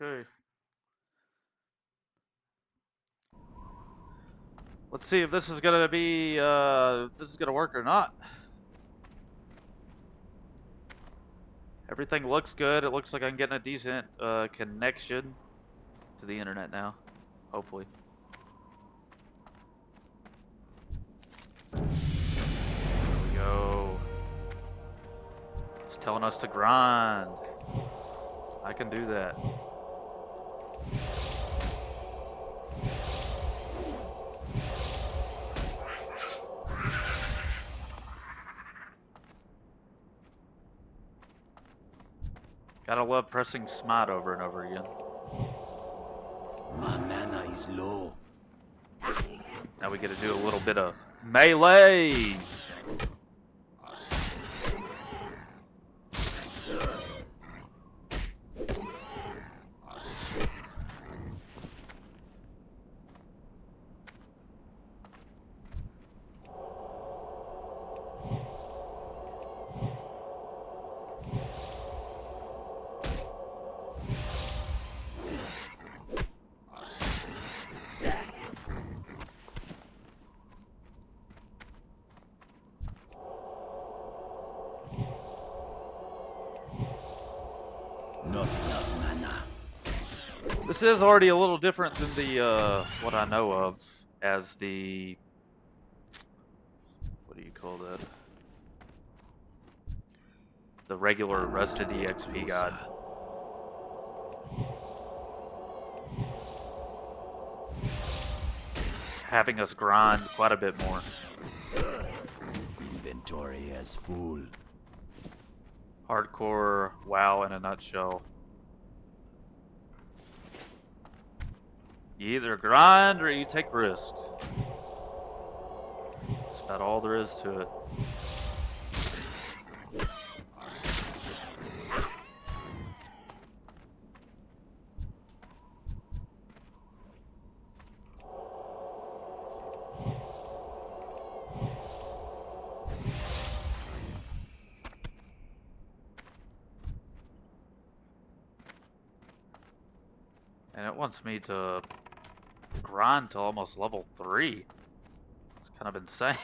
Okay. Let's see if this is gonna be this is gonna work or not. Everything looks good. It looks like I'm getting a decent connection to the internet now. Hopefully. There we go. It's telling us to grind. I can do that. Gotta love pressing smite over and over again. My mana is low. Now we get to do a little bit of melee. Not enough mana. This is already a little different than the what I know of as the, what do you call that? The regular Rusted EXP guide. Having us grind quite a bit more. Inventory is full. Hardcore WoW in a nutshell. You either grind or you take risk. That's about all there is to it. And it wants me to grind to almost level 3. It's kind of insane.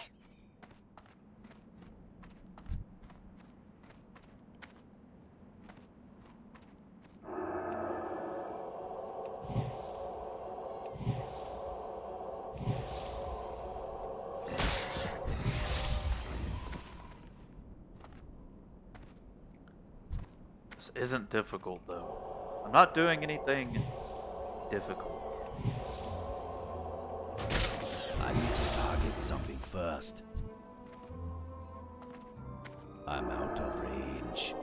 This isn't difficult though. I'm not doing anything difficult. I need to target something first. I'm out of range.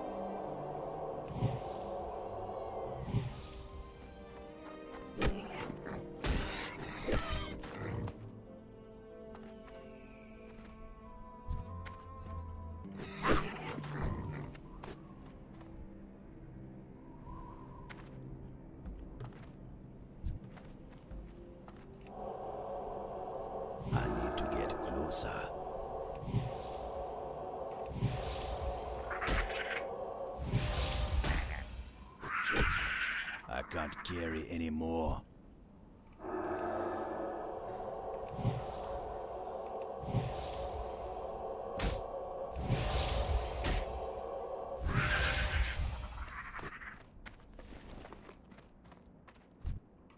I need to get closer. I can't carry anymore.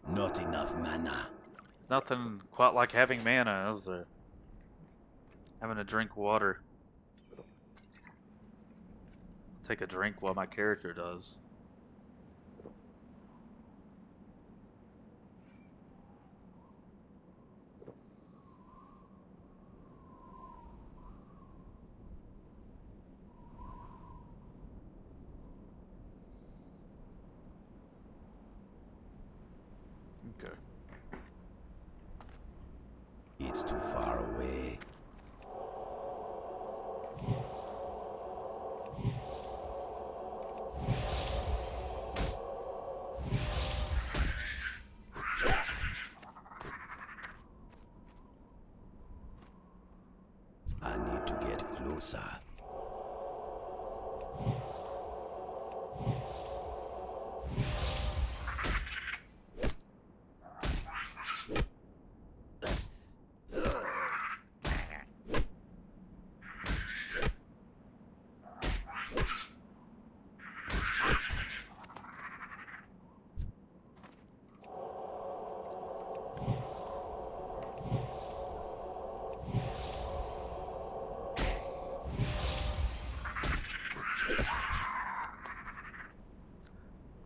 Not enough mana. Nothing quite like having mana, is there? Having to drink water. Take a drink while my character does. Okay. It's too far away. I need to get closer.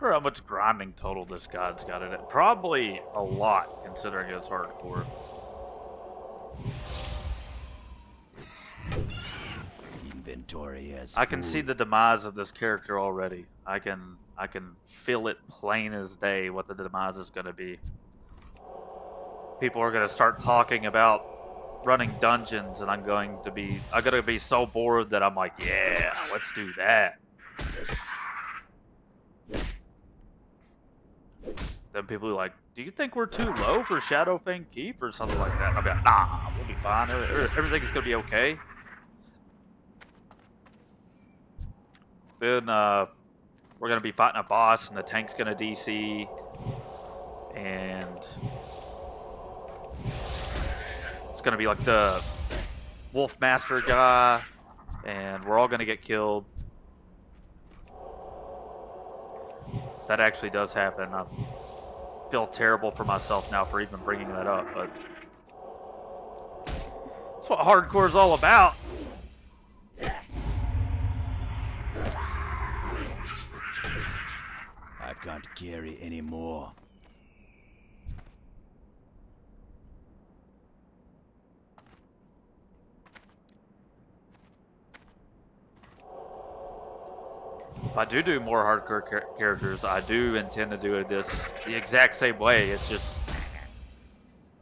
wonder how much grinding total this god's got in it. Probably a lot, considering it's hardcore. Inventory is I can see full. the demise of this character already. I can feel it plain as day what the demise is going to be. People are going to start talking about running dungeons, and I'm gonna be so bored that I'm like, yeah, let's do that. Then people are like, do you think we're too low for Shadowfang Keep or something like that? And I'll be like, nah, we'll be fine. Everything's gonna be okay. Then we're gonna be fighting a boss, and the tank's gonna DC, and it's gonna be like the Wolf Master guy, and we're all gonna get killed. That actually does happen. I feel terrible for myself now for even bringing that up, but that's what hardcore is all about. I can't carry anymore. If I do more hardcore characters, I do intend to do this the exact same way. It's just,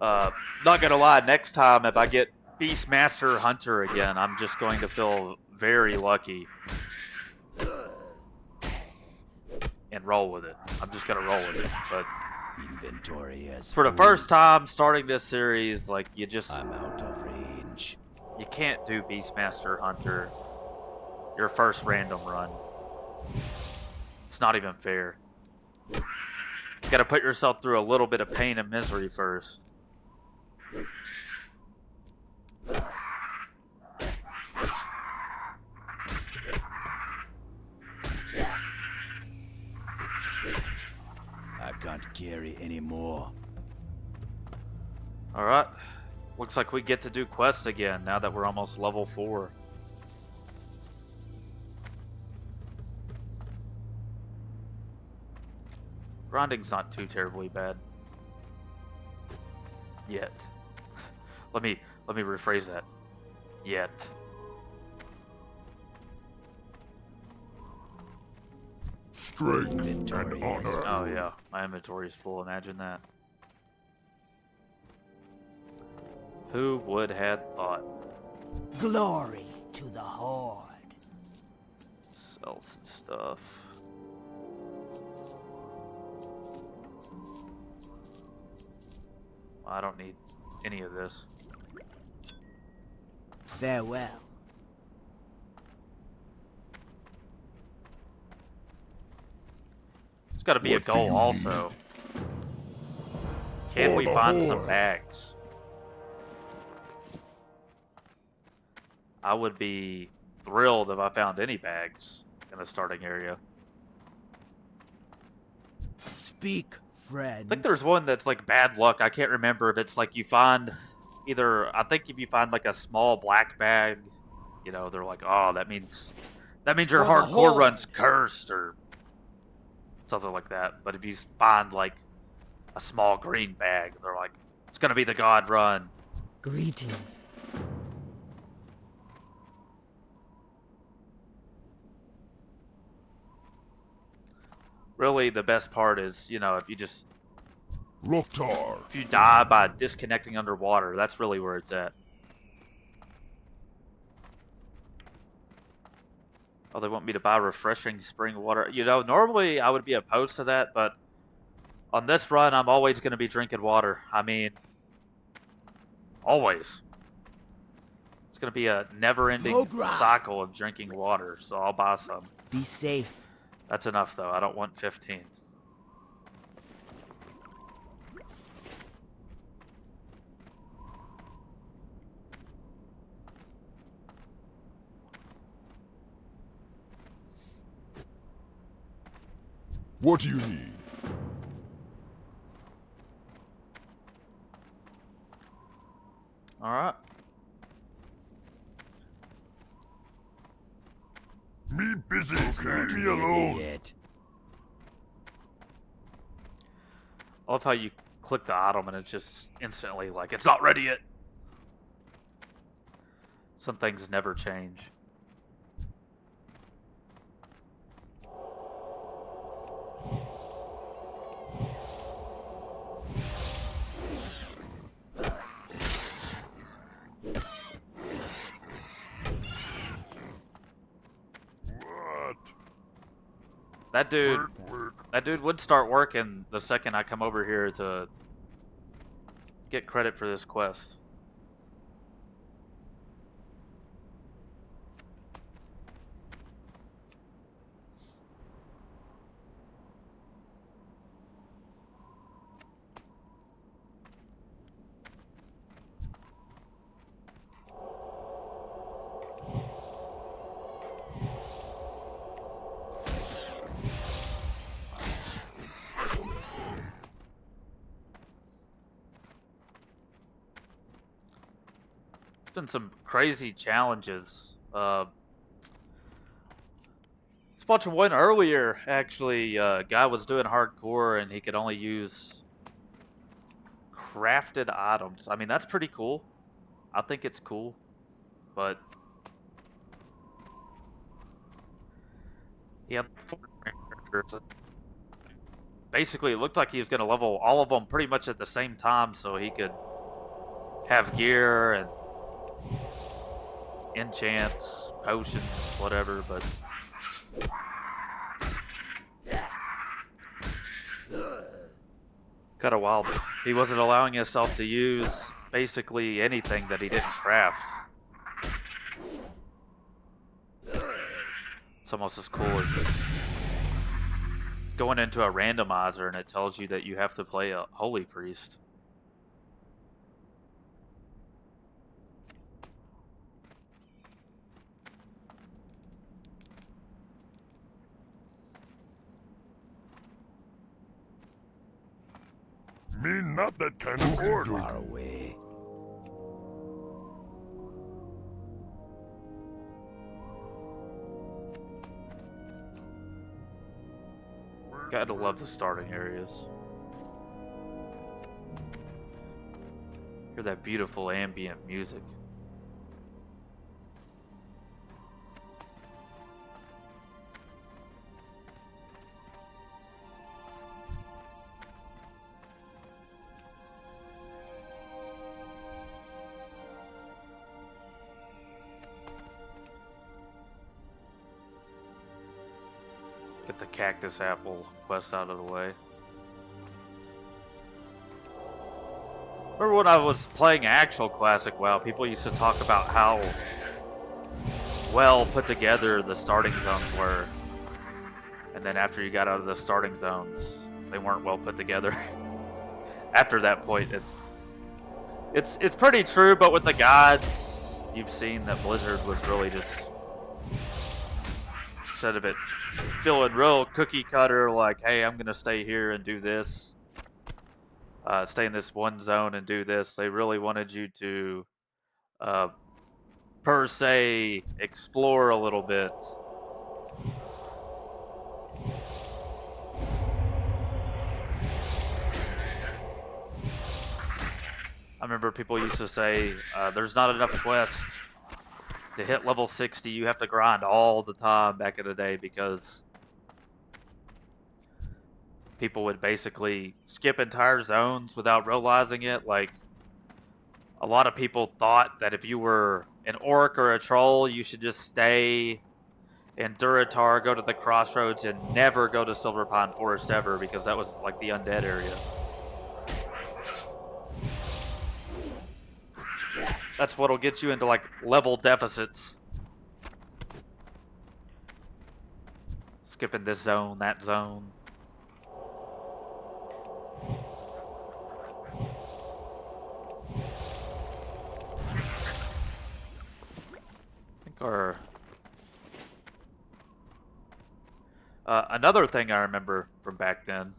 not gonna lie, next time if I get Beastmaster Hunter again, I'm just going to feel very lucky and roll with it. I'm just gonna roll with it. But Inventory is for the full. first time starting this series, like you I'm out of range. You can't do Beastmaster Hunter your first random run. It's not even fair. You gotta put yourself through a little bit of pain and misery first. I can't carry anymore. Alright. Looks like we get to do quests again now that we're almost level 4. Grinding's not too terribly bad. Yet. let me rephrase that. Yet. Strength Inventory and is honor. Oh yeah, my inventory is full, imagine that. Who would have thought? Glory to the Horde. Sell some stuff. I don't need any of this. Farewell. It's got to be a What do goal you also. Can For we the find some Horde. bags? I would be thrilled if I found any bags in the starting area. Speak, friend. I think there's one that's like bad luck. I can't remember if it's like you find either. I think if you find like a small black bag, you know, they're like, oh, that means your For the hardcore Horde. run's cursed or something like that. But if you find like a small green bag, they're like, it's gonna be the god run. Greetings. Really, the best part is, you know, if you Loktar. die by disconnecting underwater, that's really where it's at. Oh, they want me to buy refreshing spring water. You know, normally I would be opposed to that, but on this run, I'm always going to be drinking water. I mean, always. It's going to be a never-ending Mogra. cycle of drinking water, so I'll buy some. Be safe. That's enough, though. I don't want 15. What do you need? All right. Me busy. It's Leave not me ready alone. yet. I love how you click the item and it's just instantly like, it's not ready yet. Some things never change. What? That dude, Work. that dude would start working the second I come over here to get credit for this quest. It's been some crazy challenges. This bunch of one earlier, actually, guy was doing hardcore and he could only use crafted items. I mean, that's pretty cool. I think it's cool, but he had 4 characters. Basically, it looked like he was going to level all of them pretty much at the same time so he could have gear and enchants, potions, whatever, but kind of wild. He wasn't allowing himself to use basically anything that he didn't craft. It's almost as cool as going into a randomizer and it tells you that you have to play a holy priest. Me not that kind of order. Far away. Gotta love the starting areas. Hear that beautiful ambient music. Get the cactus apple quest out of the way. Remember when I was playing actual classic WoW, people used to talk about how well put together the starting zones were. And then after you got out of the starting zones, they weren't well put together. After that point, it's pretty true, but with the gods, you've seen that Blizzard was really just, instead of it feeling real cookie cutter, like, hey, I'm gonna stay here and do this, stay in this one zone and do this, they really wanted you to, per se, explore a little bit. I remember people used to say, there's not enough quests to hit level 60, you have to grind all the time back in the day, because people would basically skip entire zones without realizing it. Like, a lot of people thought that if you were an orc or a troll, you should just stay in Duratar, go to the crossroads, and never go to Silverpine Forest ever, because that was like the undead area. That's what'll get you into like level deficits. Skipping this zone, that zone. I think our another thing I remember from back then.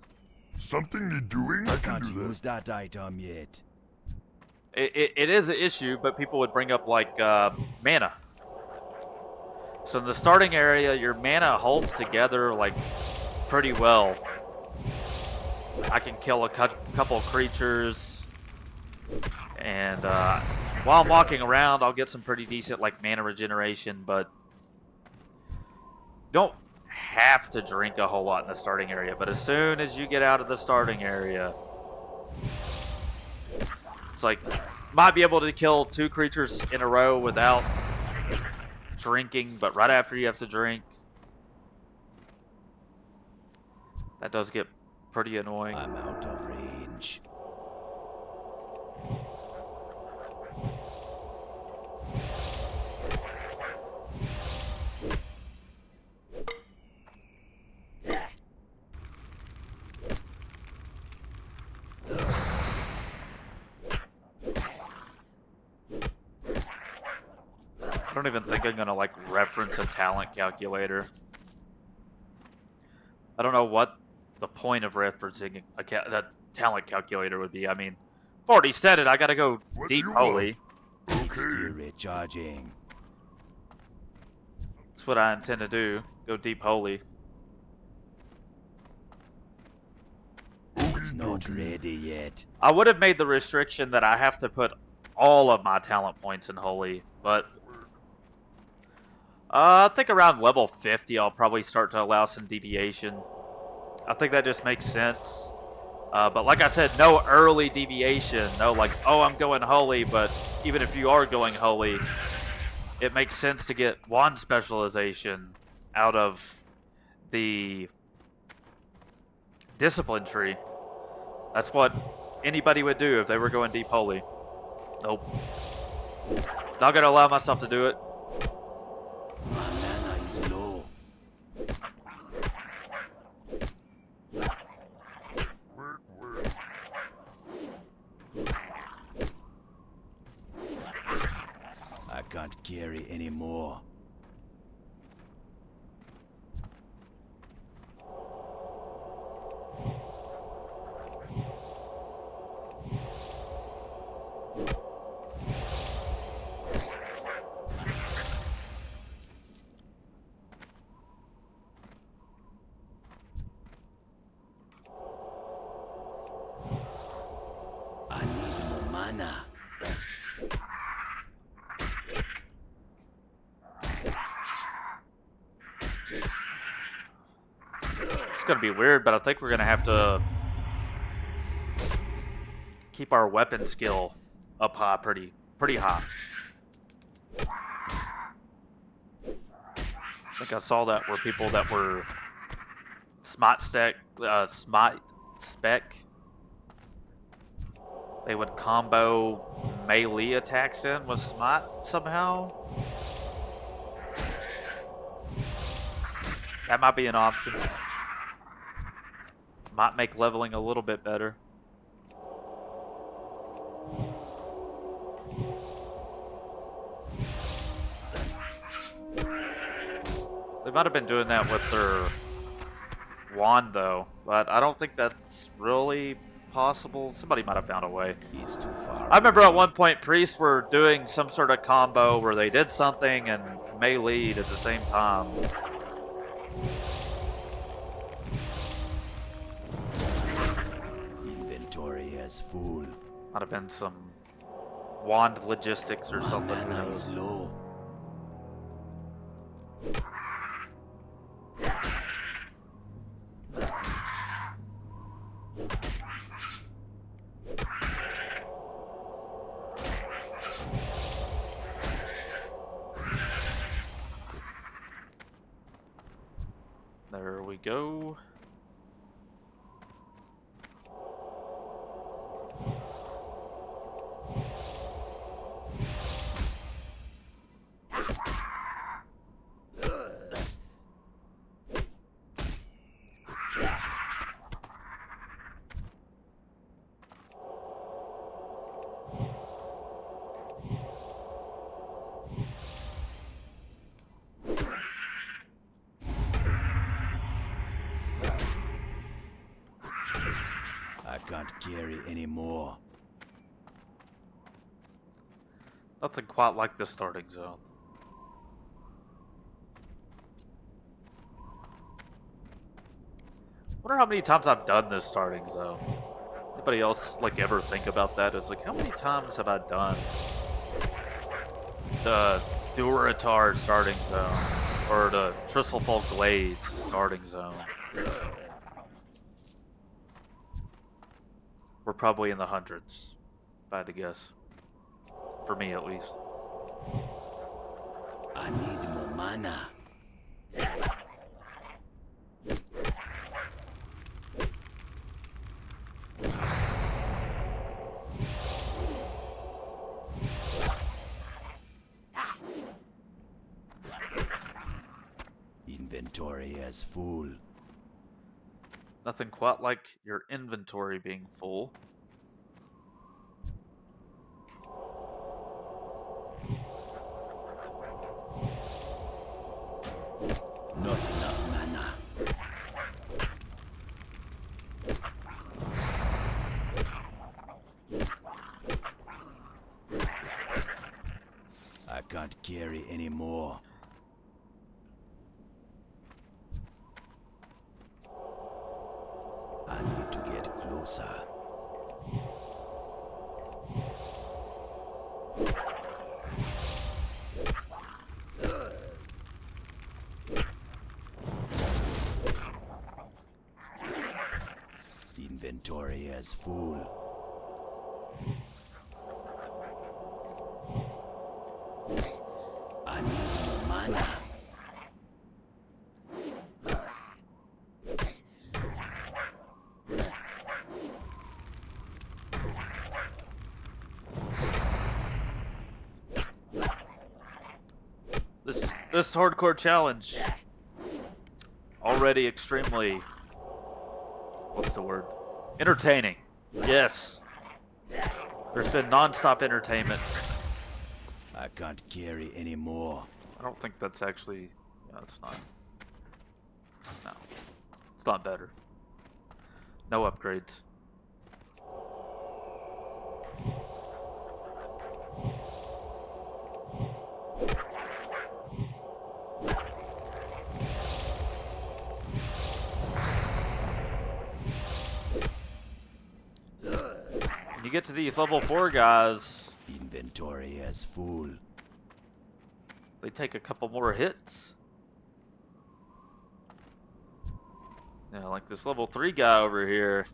Something need doing? I I can can't do use that. that item yet. It is an issue, but people would bring up like mana. So in the starting area, your mana holds together like pretty well. I can kill a couple of creatures, and while I'm walking around, I'll get some pretty decent like mana regeneration. But you don't have to drink a whole lot in the starting area. But as soon as you get out of the starting area, it's like might be able to kill 2 creatures in a row without drinking, but right after you have to drink. That does get pretty annoying. I'm out of range. I don't even think I'm gonna like reference a talent calculator. I don't know what the point of referencing that talent calculator would be. I mean, I've already said it. I gotta go What do deep you holy. It's Okay. still recharging. That's what I intend to do. Go deep holy. It's not ready yet. I would have made the restriction that I have to put all of my talent points in holy, but I think around level 50 I'll probably start to allow some deviation. I think that just makes sense. But like I said, no early deviation. No like, oh, I'm going holy, but even if you are going holy, it makes sense to get wand specialization out of the discipline tree. That's what anybody would do if they were going deep holy. Nope. Not gonna allow myself to do it. My mana is low. Work. I can't carry anymore. I need more mana. It's gonna be weird, but I think we're gonna have to keep our weapon skill up high, pretty high. I think I saw that where people that were smite spec, they would combo melee attacks in with smite somehow. That might be an option. Might make leveling a little bit better. They might have been doing that with their wand though, but I don't think that's really possible. Somebody might have found a way. It's too far. I remember at away. one point priests were doing some sort of combo where they did something and melee'd at the same time. Inventory is full. Might have been some wand logistics or My something. Who mana is knows? low. There we go. I can't carry anymore. Nothing quite like the starting zone. Wonder how many times I've done this starting zone. Anybody else like ever think about that? It's like, how many times have I done the Durotar starting zone or the Tristlefolk Glades starting zone? We're probably in the hundreds, if I had to guess. For me, at least. I need more mana. Inventory is full. Nothing quite like your inventory being full. Not enough mana. I can't carry anymore. I need to get closer. Inventory is full. I need more mana. This hardcore challenge already extremely, what's the word? Entertaining. Yes. There's been non-stop entertainment. I can't carry anymore. I don't think that's actually, no, it's not. No. It's not better. No upgrades. When you get to these level 4 guys, Inventory is full. they take a couple more hits. Yeah, like this level 3 guy over here.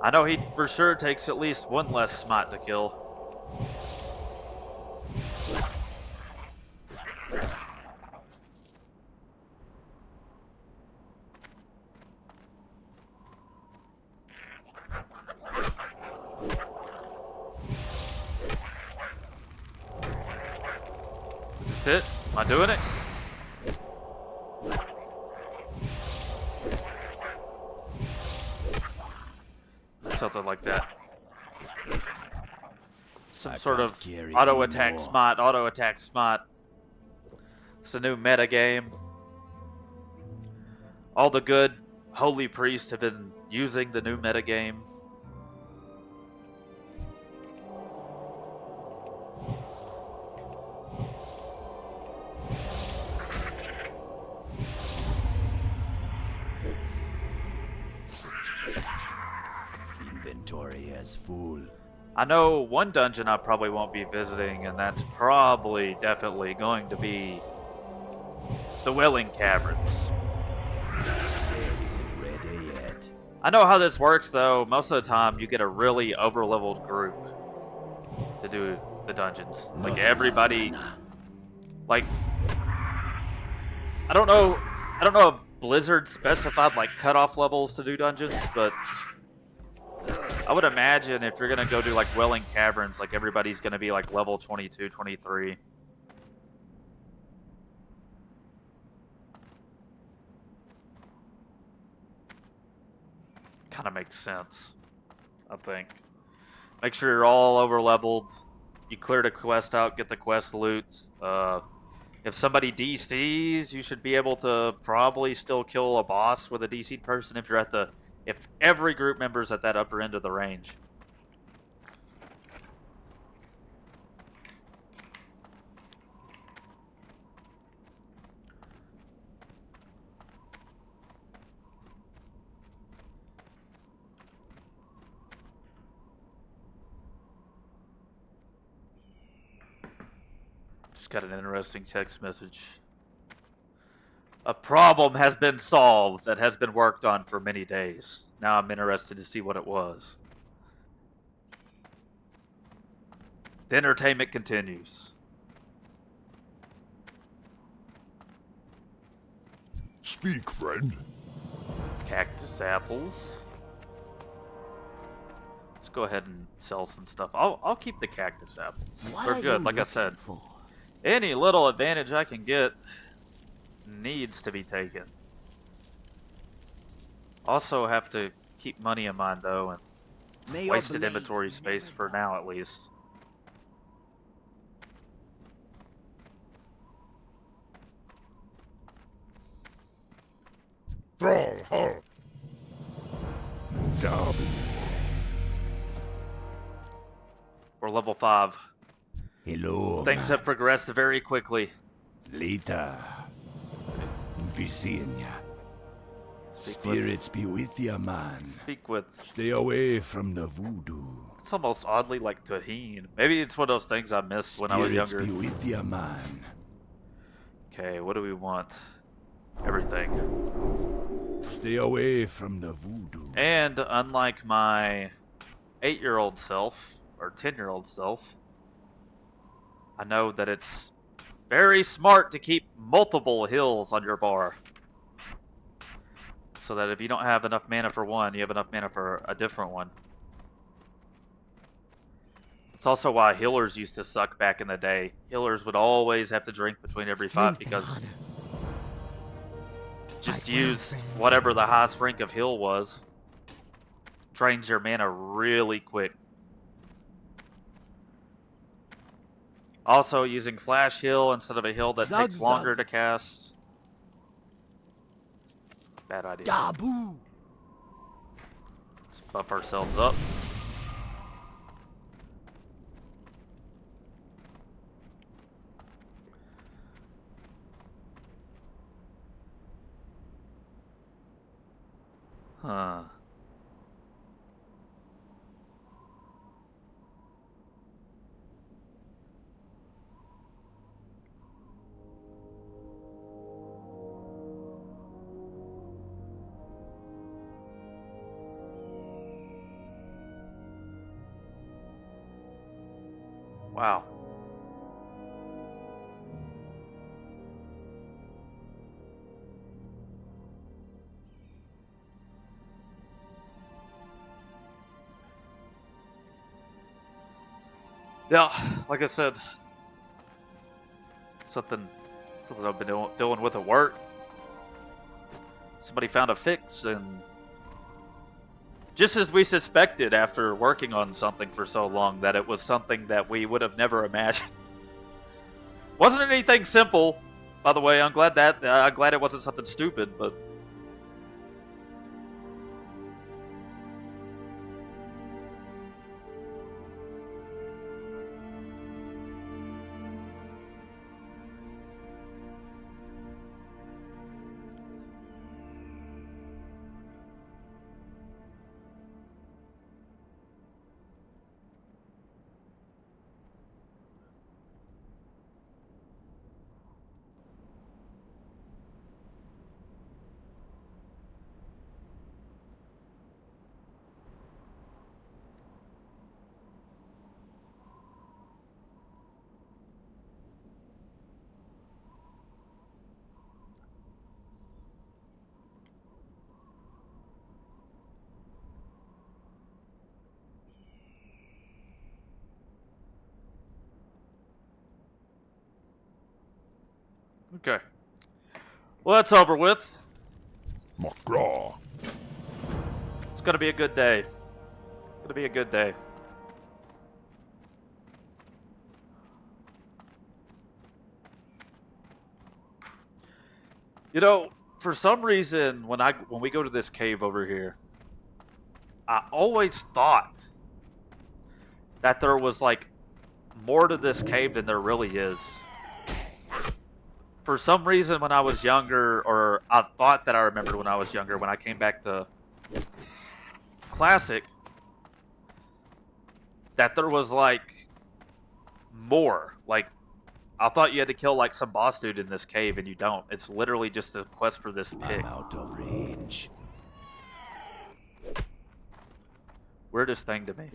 I know he for sure takes at least one less smite to kill. Is this it? Am I doing it? Something like that. Some sort of auto attack smite. It's a new meta game. All the good holy priests have been using the new meta game. Inventory is full. I know one dungeon I probably won't be visiting, and that's probably definitely going to be the Welling Caverns. That stair isn't ready yet. I know how this works though. Most of the time you get a really over-leveled group to do the dungeons. Like Not everybody, enough mana. like, I don't know if Blizzard specified like cutoff levels to do dungeons, but I would imagine if you're gonna go do like Welling Caverns, like everybody's gonna be like level 22, 23. Kind of makes sense, I think. Make sure you're all over leveled. You clear the quest out, get the quest loot. If somebody DCs, you should be able to probably still kill a boss with a DC'd person if you're at the, if every group member's at that upper end of the range. Just got an interesting text message. A problem has been solved that has been worked on for many days. Now I'm interested to see what it was. The entertainment continues. Speak, friend. Cactus apples. Let's go ahead and sell some stuff. I'll keep the cactus apples. What They're are good, you like I looking said. for? Any little advantage I can get needs to be taken. Also have to keep money in mind though, and May your wasted blade inventory space never for die. now at least. Thrall, huh? Derby. We're level 5. Hello. Things have progressed very quickly. Later. Be seeing ya. Speak with, Spirits be with ya, man. speak with. Stay away from the voodoo. It's almost oddly like Tahine. Maybe it's one of those things I missed when I was Spirits younger. be with ya, man. Okay, what do we want? Everything. Stay away from the voodoo. And unlike my 8-year-old self, or 10-year-old self, I know that it's very smart to keep multiple hills on your bar. So that if you don't have enough mana for one, you have enough mana for a different one. It's also why healers used to suck back in the day. Healers would always have to drink between every fight Strength and because honor. just Right, well, use friend. whatever the highest rank of heal was. Drains your mana really quick. Also, using flash heal instead of a heal that Zug, takes longer zug. to cast. Bad idea. Dabu. Let's buff ourselves up. Huh. Wow. Yeah, like I said, something I've been doing with at work. Somebody found a fix, and just as we suspected after working on something for so long, that it was something that we would have never imagined. Wasn't anything simple, by the way. I'm glad it wasn't something stupid, but okay. Well, that's over with. McGraw. It's gonna be a good day. Gonna be a good day. You know, for some reason, when we go to this cave over here, I always thought that there was like more to this cave than there really is. For some reason, when I was younger, or I thought that I remembered when I was younger, when I came back to Classic, that there was like more, like I thought you had to kill like some boss dude in this cave, and you don't. It's literally just a quest for this pig. I'm out of range. Weirdest thing to me.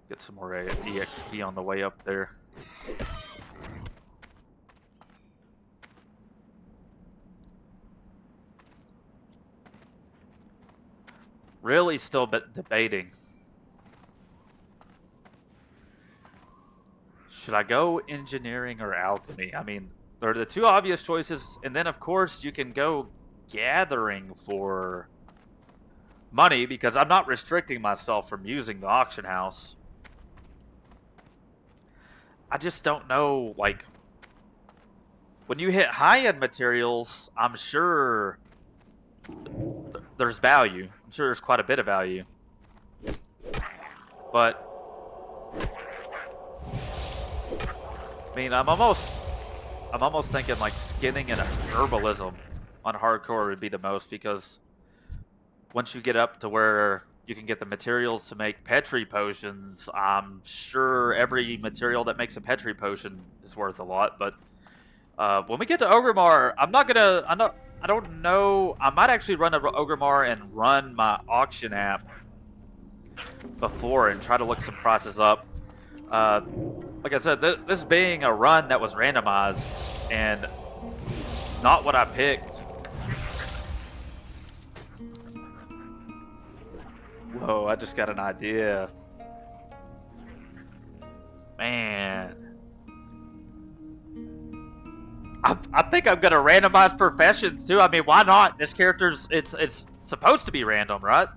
Get some more EXP on the way up there. Really still debating. Should I go engineering or alchemy? I mean, they're the two obvious choices, and then of course you can go gathering for money because I'm not restricting myself from using the auction house. I just don't know, like, when you hit high-end materials, I'm sure there's value. I'm sure there's quite a bit of value. But I mean, I'm almost thinking like skinning and herbalism on hardcore would be the most, because once you get up to where you can get the materials to make Petri potions, I'm sure every material that makes a Petri potion is worth a lot. But when we get to Ogremar, I don't know. I might actually run a Ogremar and run my auction app before and try to look some prices up. Like I said, this being a run that was randomized and not what I picked. Whoa, I just got an idea. Man. I think I'm gonna randomize professions too. I mean, why not? This character's it's supposed to be random, right?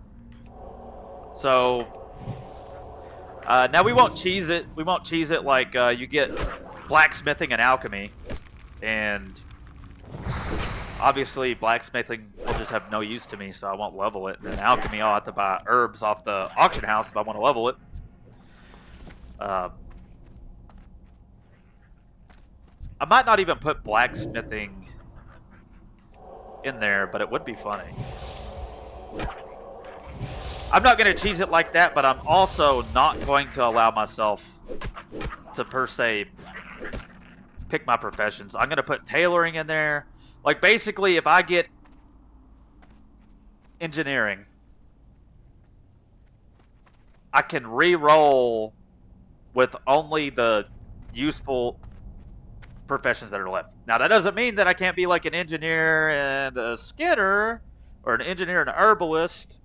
So now we won't cheese it. We won't cheese it like you get blacksmithing and alchemy, and obviously blacksmithing will just have no use to me, so I won't level it. And then alchemy, I'll have to buy herbs off the auction house if I want to level it. I might not even put blacksmithing in there, but it would be funny. I'm not going to cheese it like that, but I'm also not going to allow myself to, per se, pick my professions. I'm going to put tailoring in there. Like, basically, if I get engineering, I can re-roll with only the useful professions that are left. Now, that doesn't mean that I can't be like an engineer and a skinner, or an engineer and an herbalist.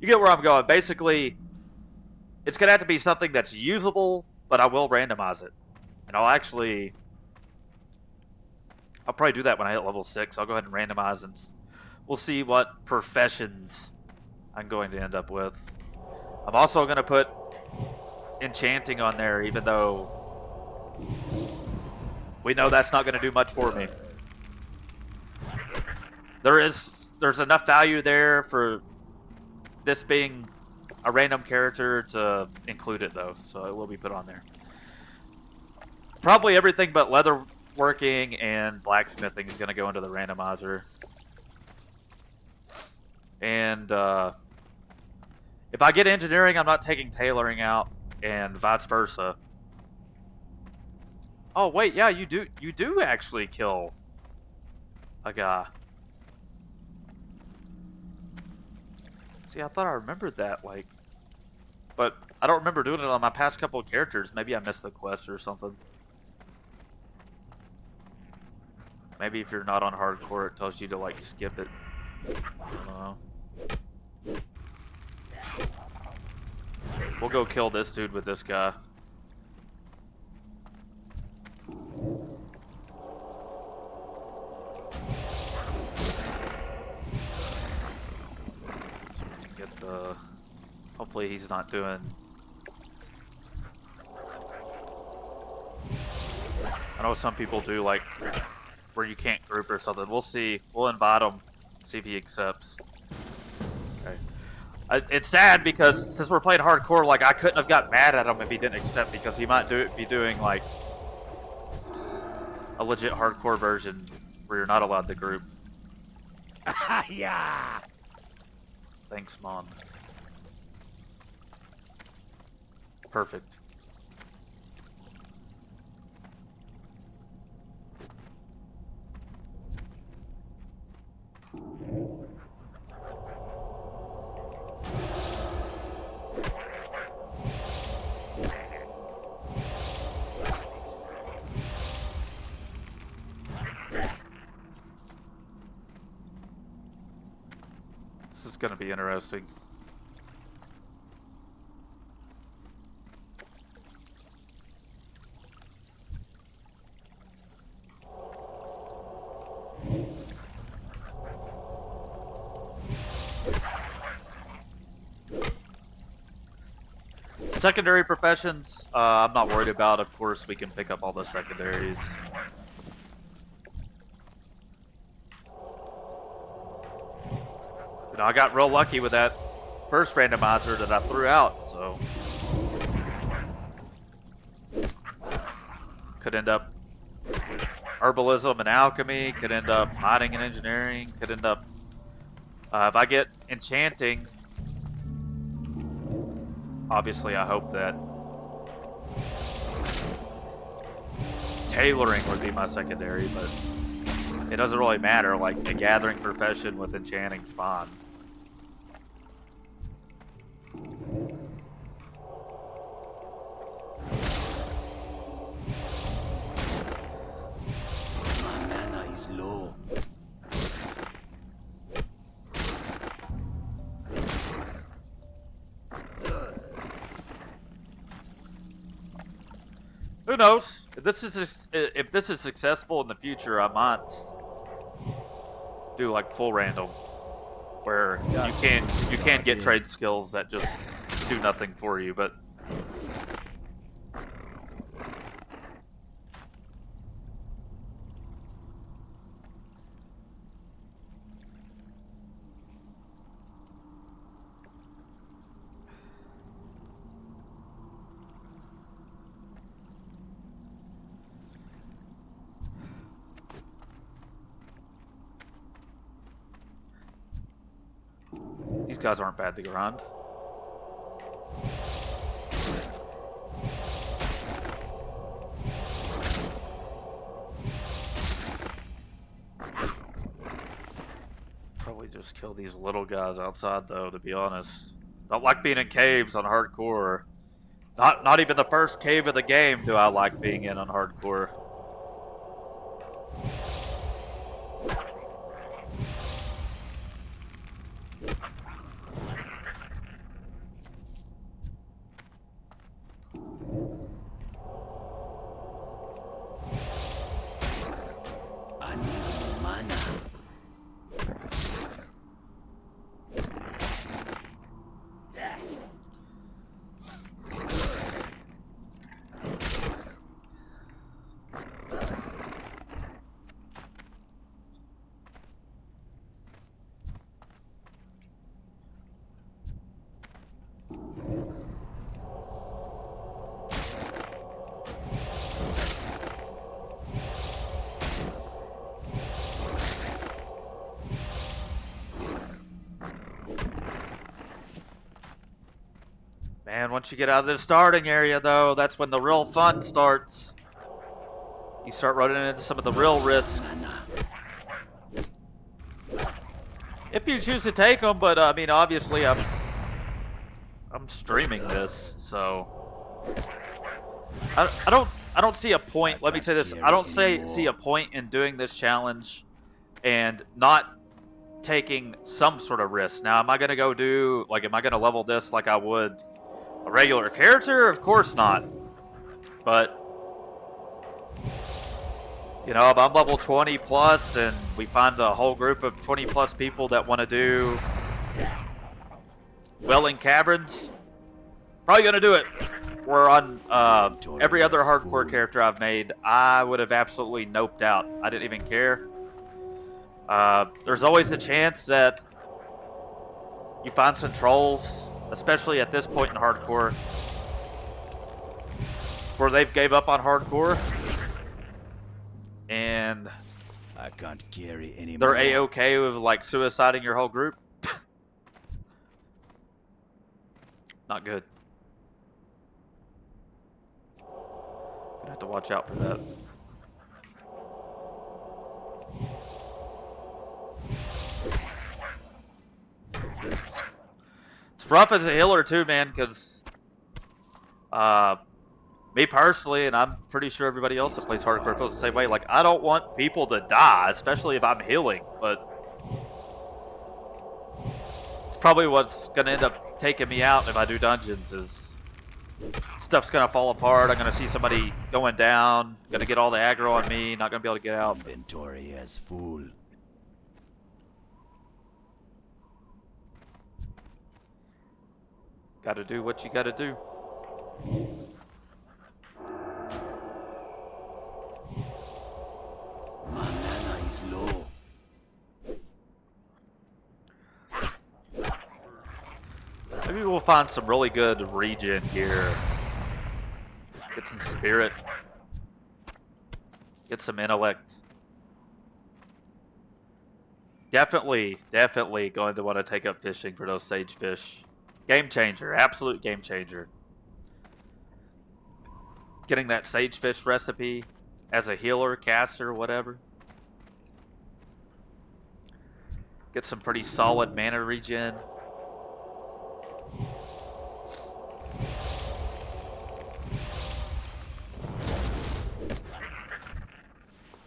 You get where I'm going. Basically, it's going to have to be something that's usable, but I will randomize it. And I'll probably do that when I hit level 6. I'll go ahead and randomize, and we'll see what professions I'm going to end up with. I'm also going to put enchanting on there, even though we know that's not going to do much for me. There's enough value there for this being a random character to include it, though, so it will be put on there. Probably everything but leatherworking and blacksmithing is going to go into the randomizer. And if I get engineering, I'm not taking tailoring out, and vice versa. Oh wait, yeah, you do actually kill a guy. See, I thought I remembered that, like, but I don't remember doing it on my past couple of characters. Maybe I missed the quest or something. Maybe if you're not on hardcore, it tells you to, like, skip it. I don't know. We'll go kill this dude with this guy. Hopefully he's not doing... I know some people do, like, where you can't group or something. We'll see. We'll invite him, see if he accepts. Okay. It's sad because since we're playing hardcore, like, I couldn't have got mad at him if he didn't accept, because he might be doing, like, a legit hardcore version where you're not allowed to group. Yeah. Thanks, Mon. Perfect. This is going to be interesting. Secondary professions, I'm not worried about. Of course, we can pick up all the secondaries. You know, I got real lucky with that first randomizer that I threw out, so could end up herbalism and alchemy, could end up mining and engineering, could end up if I get enchanting. Obviously, I hope that tailoring would be my secondary, but it doesn't really matter. Like, a gathering profession with enchanting's fine. My mana is low. Who knows? If this is successful in the future, I might do like full random, where you can get trade skills that just do nothing for you. But these guys aren't bad to grind. Probably just kill these little guys outside though, to be honest. Don't like being in caves on hardcore. Not even the first cave of the game do I like being in on hardcore. I need mana. Man, once you get out of this starting area, though, that's when the real fun starts. You start running into some of the real risks. If you choose to take them, but I mean, obviously, I'm streaming this, so I don't see a point. Let me say this: I don't see a point in doing this challenge and not taking some sort of risk. Now, am I gonna go do am I gonna level this like I would a regular character? Of course not. But you know, if I'm level 20 plus and we find a whole group of 20 plus people that want to do Welling Caverns, probably gonna do it. Where on every other hardcore character I've made, I would have absolutely noped out. I didn't even care. There's always the chance that you find some trolls, especially at this point in hardcore, where they've gave up on hardcore and I can't carry any they're more. A-okay with like suiciding your whole group. Not good. have to watch out for that. It's rough as a healer too, man, because me personally, and I'm pretty sure everybody else that plays hardcore feels the same way. Like, I don't want people to die, especially if I'm healing, but it's probably what's gonna end up taking me out if I do dungeons. Is stuff's gonna fall apart. I'm gonna see somebody going down, gonna get all the aggro on me, not gonna be able to get out. Inventory is full. Gotta do what you gotta do. My mana is low. Maybe we'll find some really good regen gear. Get some spirit. Get some intellect. Definitely going to want to take up fishing for those sagefish. Game changer, absolute game changer. Getting that sagefish recipe as a healer, caster, whatever. Get some pretty solid mana regen.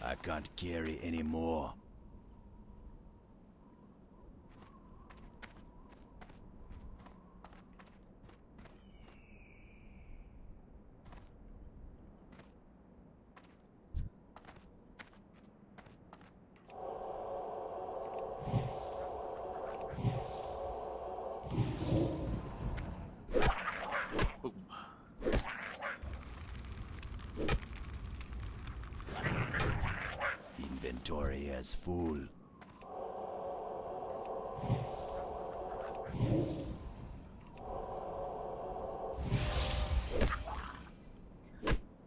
I can't carry anymore. Boom. Inventory is full.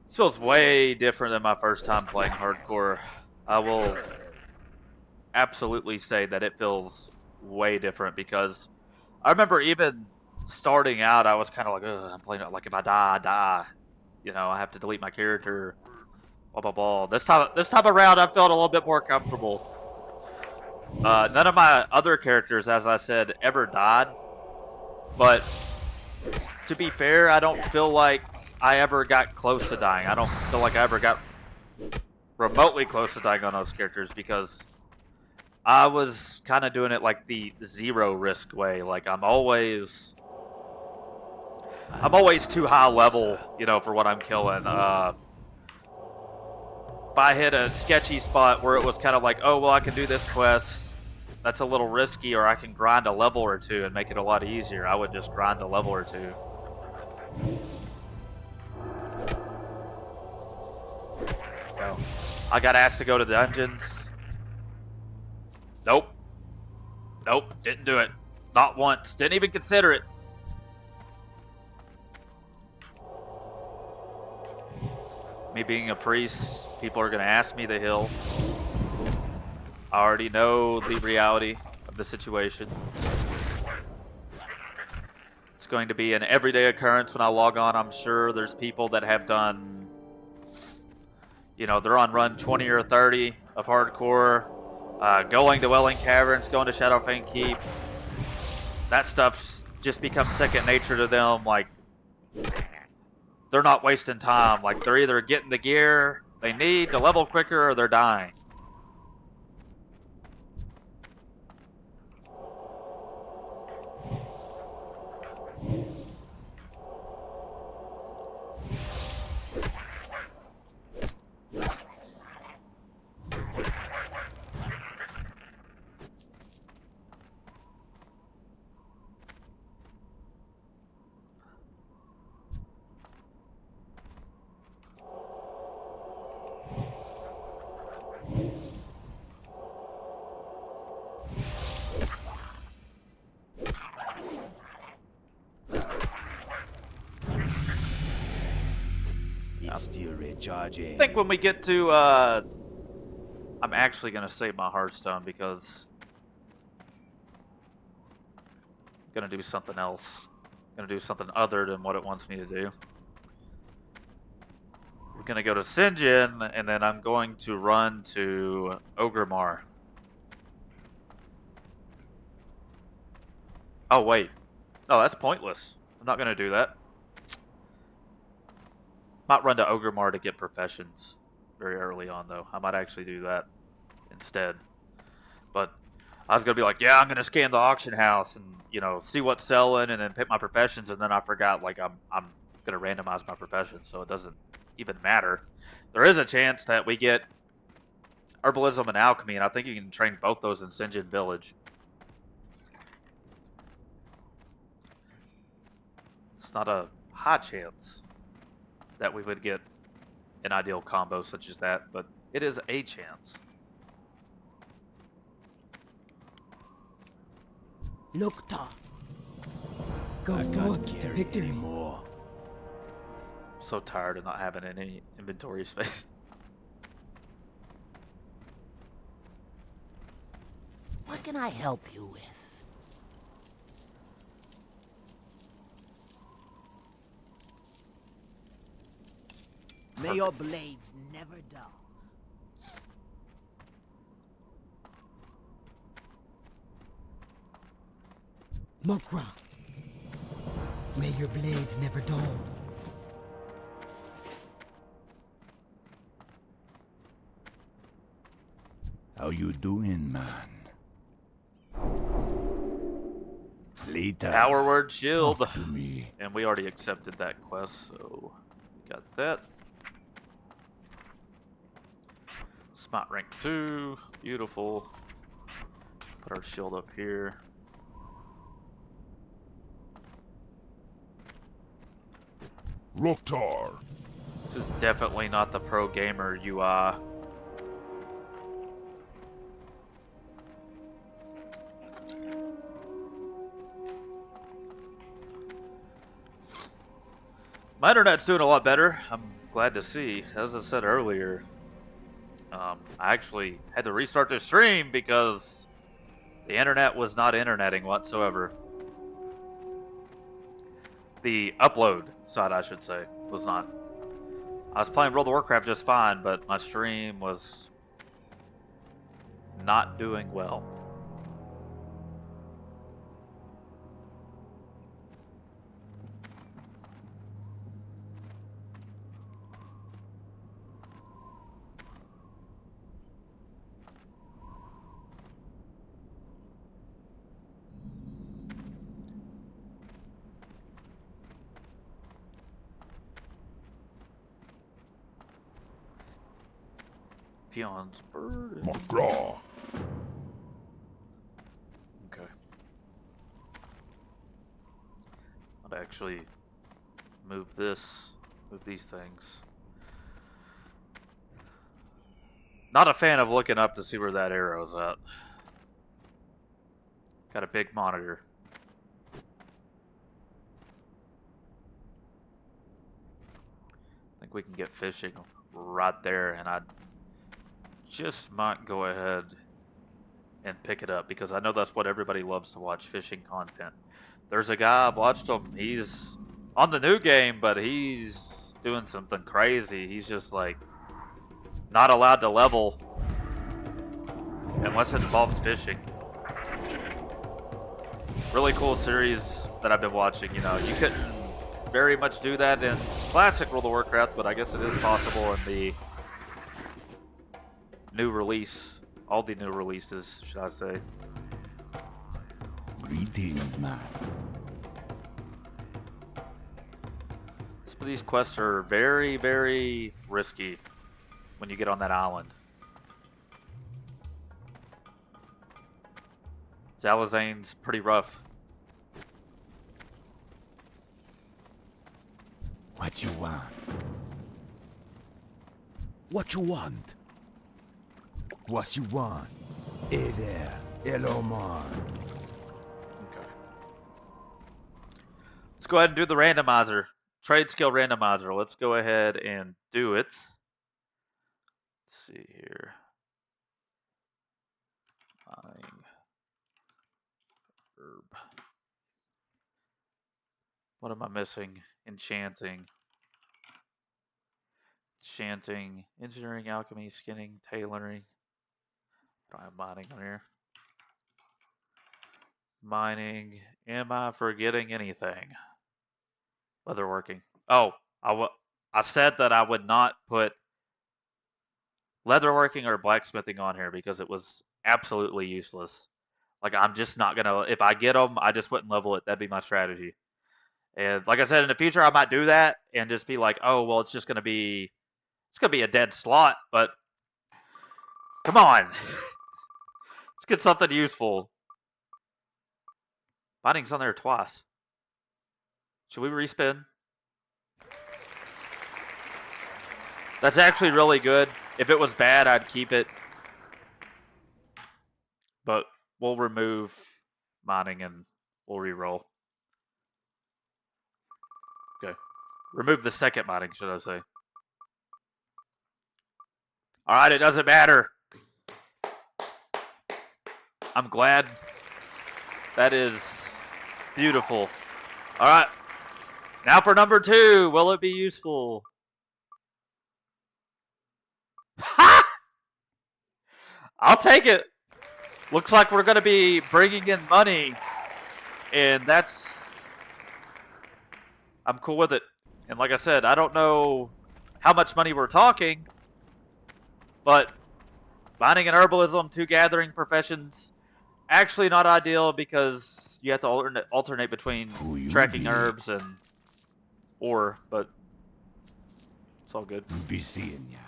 This feels way different than my first time playing hardcore. I will absolutely say that it feels way different because I remember even starting out, I was kind of like, ugh, I'm playing it like if I die, I die. You know, I have to delete my character. Blah blah blah. This time around, I felt a little bit more comfortable. None of my other characters, as I said, ever died. But to be fair, I don't feel like I ever got close to dying. I don't feel like I ever got remotely close to dying on those characters because I was kind of doing it like the zero risk way. Like I'm always too high level, you know, for what I'm killing. If I hit a sketchy spot where it was kind of like, oh well, I can do this quest, that's a little risky, or I can grind a level or two and make it a lot easier, I would just grind a level or two. No. I got asked to go to the dungeons. Nope. Nope, didn't do it. Not once. Didn't even consider it. Me being a priest, people are going to ask me to heal. I already know the reality of the situation. It's going to be an everyday occurrence when I log on. I'm sure there's people that have done, you know, they're on run 20 or 30 of hardcore, going to Welling Caverns, going to Shadowfang Keep. That stuff's just become second nature to them. Like, they're not wasting time. Like, they're either getting the gear they need to level quicker or they're dying. It's still recharging. I think when we get to, I'm actually going to save my Hearthstone because I'm going to do something else. I'm going to do something other than what it wants me to do. We're gonna go to Sinjin, and then I'm going to run to Ogremar. Oh wait, no, that's pointless. I'm not gonna do that. Might run to Ogremar to get professions very early on, though. I might actually do that instead. But I was gonna be like, yeah, I'm gonna scan the auction house and see what's selling, and then pick my professions, and then I forgot like I'm gonna randomize my professions, so it doesn't even matter. There is a chance that we get herbalism and alchemy, and I think you can train both those in Sinjin Village. It's not a high chance that we would get an ideal combo such as that, but it is a chance. Lokta. Go I forth can't to carry victory. anymore. I'm so tired of not having any inventory space. What can I help you with? May your blades never dull. Mokra. May your blades never dull. How you doing, man? Later. Power word shield. Talk to me. And we already accepted that quest, so we got that. Smart rank 2. Beautiful. Put our shield up here. Loktar. This is definitely not the pro gamer UI. My internet's doing a lot better. I'm glad to see. As I said earlier, I actually had to restart the stream because the internet was not interneting whatsoever. The upload side, I should say, was not. I was playing World of Warcraft just fine, but my stream was not doing well. Peon's bird. Magra. Okay. I'd actually move these things. Not a fan of looking up to see where that arrow's at. Got a big monitor. I think we can get fishing right there, and I just might go ahead and pick it up because I know that's what everybody loves to watch, fishing content. There's a guy, I've watched him, he's on the new game, but he's doing something crazy. He's just like not allowed to level unless it involves fishing. Really cool series that I've been watching. You couldn't very much do that in classic World of Warcraft, but I guess it is possible in the new release, all the new releases, should I say. Greetings, man. Some of these quests are very, very risky when you get on that island. Zalazane's pretty rough. What you want? What you want? What you want? Hey there, hello man. Okay. Let's go ahead and do the randomizer. Trade skill randomizer. Let's go ahead and do it. Let's see here. Buying herb. What am I missing? Enchanting. Chanting, engineering, alchemy, skinning, tailoring. Don't have mining on here. Mining. Am I forgetting anything? Leatherworking. Oh, I said that I would not put leatherworking or blacksmithing on here because it was absolutely useless. Like, I'm just not gonna. If I get them, I just wouldn't level it. That'd be my strategy. And like I said, in the future, I might do that and just be like, oh, well, it's gonna be a dead slot. But come on, let's get something useful. Mining's on there twice. Should we respin? That's actually really good. If it was bad, I'd keep it. But we'll remove mining and we'll re-roll. Okay. Remove the second mining, should I say. Alright, it doesn't matter. I'm glad. That is beautiful. Alright. Now for number 2. Will it be useful? Ha! I'll take it. Looks like we're going to be bringing in money. And I'm cool with it. And like I said, I don't know how much money we're talking. But mining and herbalism, 2 gathering professions, actually not ideal because you have to alternate between tracking herbs and ore, but it's all good. Be seeing ya.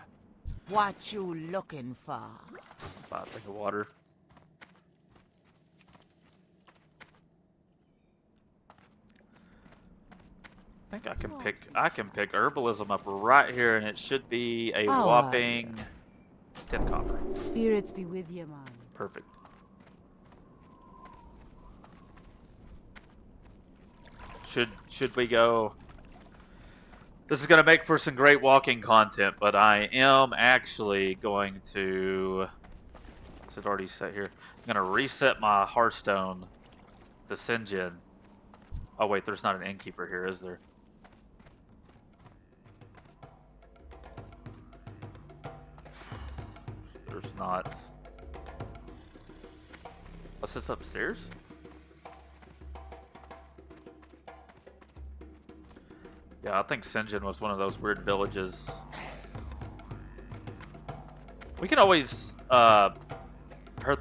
What you looking for? About drink of water. I think I can pick herbalism up right here, and it should be a whopping 10 copper. Spirits be with you, man. Perfect. Should we go? This is gonna make for some great walking content, but I am actually going to. Is it already set here? I'm gonna reset my Hearthstone, the Sinjin. Oh wait, there's not an innkeeper here, is there? There's not. Unless it's upstairs? Yeah, I think Sinjin was one of those weird villages. We can always hearth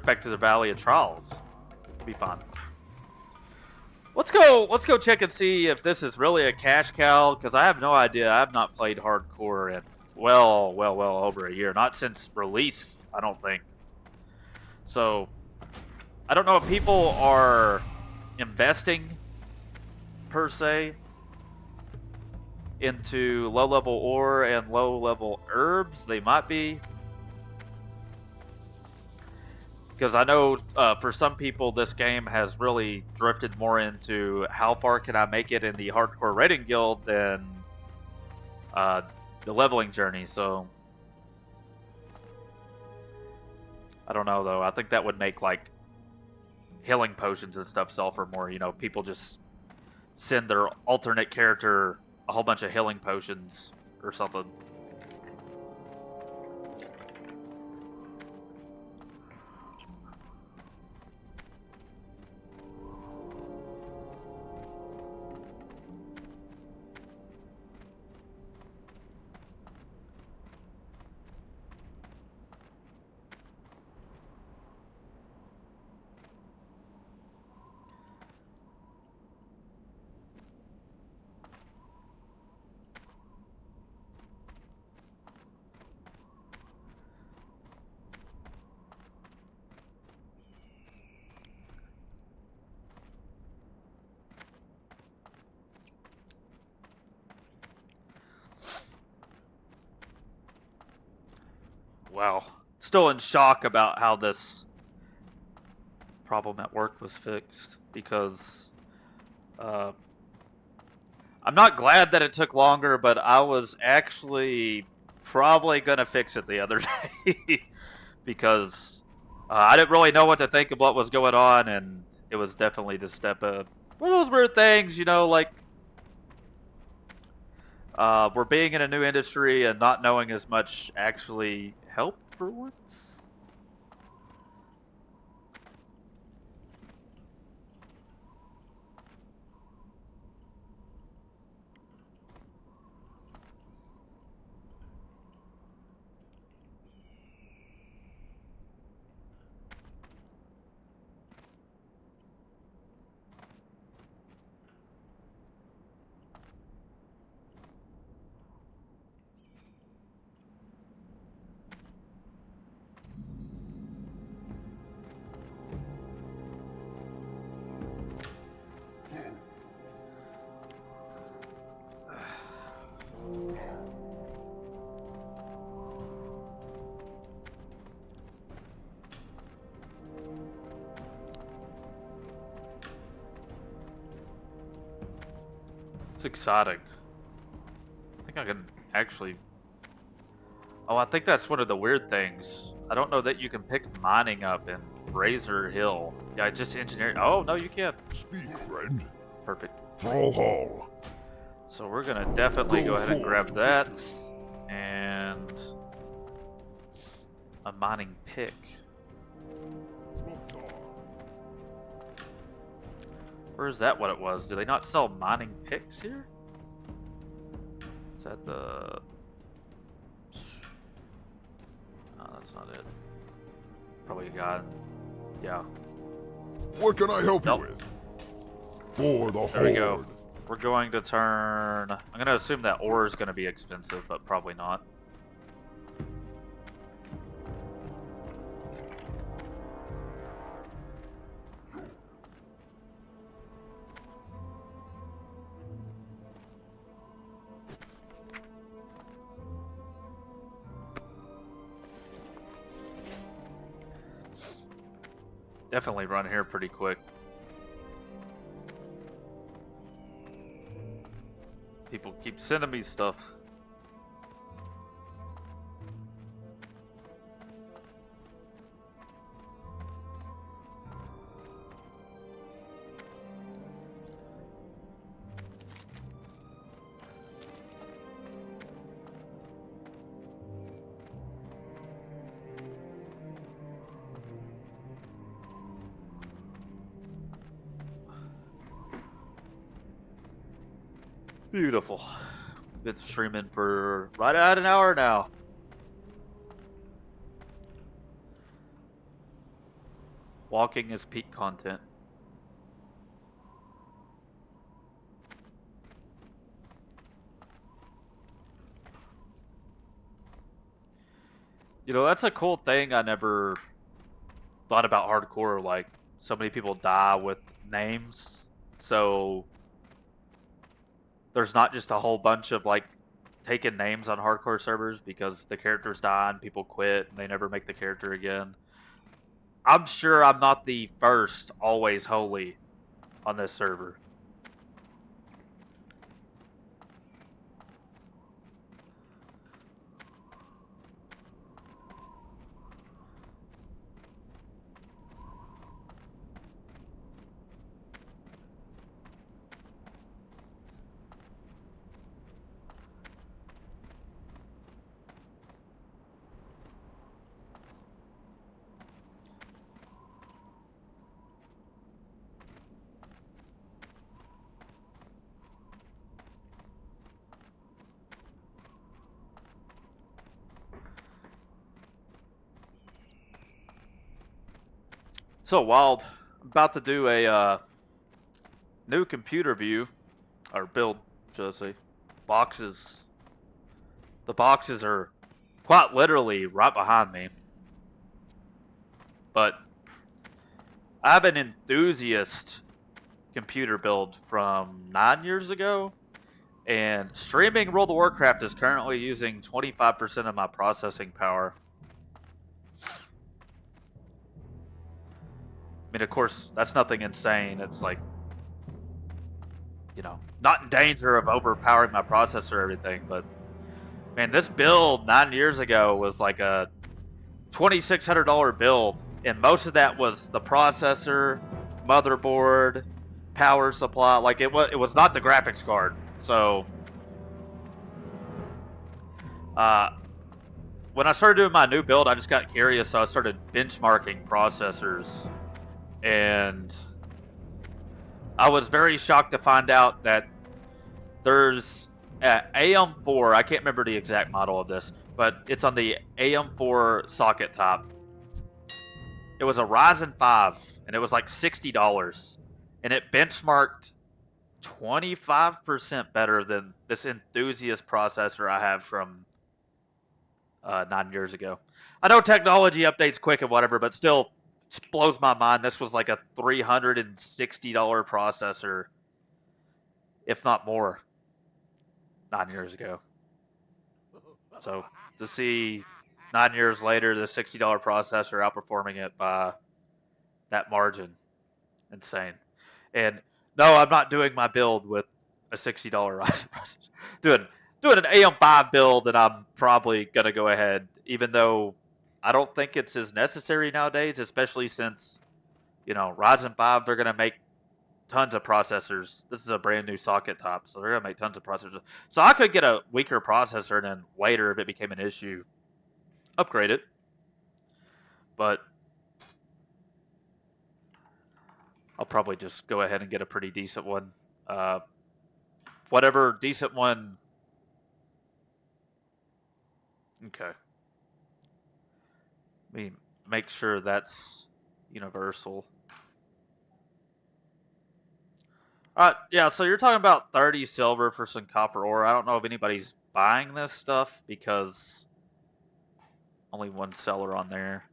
back to the Valley of Trials. It'll be fun. Let's go check and see if this is really a cash cow, because I have no idea. I have not played hardcore in well over a year. Not since release, I don't think. So I don't know if people are investing per se into low-level ore and low-level herbs. They might be. Because I know for some people this game has really drifted more into how far can I make it in the hardcore raiding guild than the leveling journey. So I don't know though. I think that would make like healing potions and stuff sell for more. You know, people just send their alternate character a whole bunch of healing potions or something. Wow. Still in shock about how this problem at work was fixed, because I'm not glad that it took longer, but I was actually probably going to fix it the other day because I didn't really know what to think of what was going on, and it was definitely just one of those weird things, you know, like We're being in a new industry and not knowing as much actually helped for once. It's exciting. I think I can actually... Oh, I think that's one of the weird things. I don't know that you can pick mining up in Razor Hill. Yeah, I just engineered... Oh, no, you can't. Speak, friend. Perfect. Thrall Hall. So we're gonna definitely go ahead and grab that. And... a mining pick. Or is that what it was? Do they not sell mining picks here? Is that the... No, that's not it. Probably got... Yeah. What can I help Nope. you with? For the There we go. Horde. We're going to turn... I'm going to assume that ore is going to be expensive, but probably not. Definitely run here pretty quick. People keep sending me stuff. Beautiful. Been streaming for right at an hour now. Walking is peak content. You know, that's a cool thing I never thought about hardcore. Like, so many people die with names. So there's not just a whole bunch of like taking names on hardcore servers because the characters die and people quit and they never make the character again. I'm sure I'm not the first always holy on this server. So while I'm about to do a new computer view, or build, should I say, boxes. The boxes are quite literally right behind me. But I have an enthusiast computer build from 9 years ago, and streaming World of Warcraft is currently using 25% of my processing power. I mean, of course, that's nothing insane. It's like, you know, not in danger of overpowering my processor or everything, but man, this build 9 years ago was like a $2,600 build, and most of that was the processor, motherboard, power supply. Like it was not the graphics card. So When I started doing my new build, I just got curious, so I started benchmarking processors, and I was very shocked to find out that there's AM4, I can't remember the exact model of this, but it's on the AM4 socket top. It was a Ryzen 5, and it was like $60, and it benchmarked 25% better than this enthusiast processor I have from 9 years ago. I know technology updates quick and whatever, but still blows my mind. This was like a $360 processor, if not more, 9 years ago. So to see 9 years later the $60 processor outperforming it by that margin, insane. And no, I'm not doing my build with a $60 Ryzen processor. Doing an AM5 build that I'm probably gonna go ahead, even though I don't think it's as necessary nowadays, especially since, you know, Ryzen 5, they're gonna make tons of processors. This is a brand new socket top, so they're gonna make tons of processors. So I could get a weaker processor and then later, if it became an issue, upgrade it. But I'll probably just go ahead and get a pretty decent one. Whatever decent one. Okay. Let me make sure that's universal. Yeah, so you're talking about 30 silver for some copper ore. I don't know if anybody's buying this stuff because only one seller on there.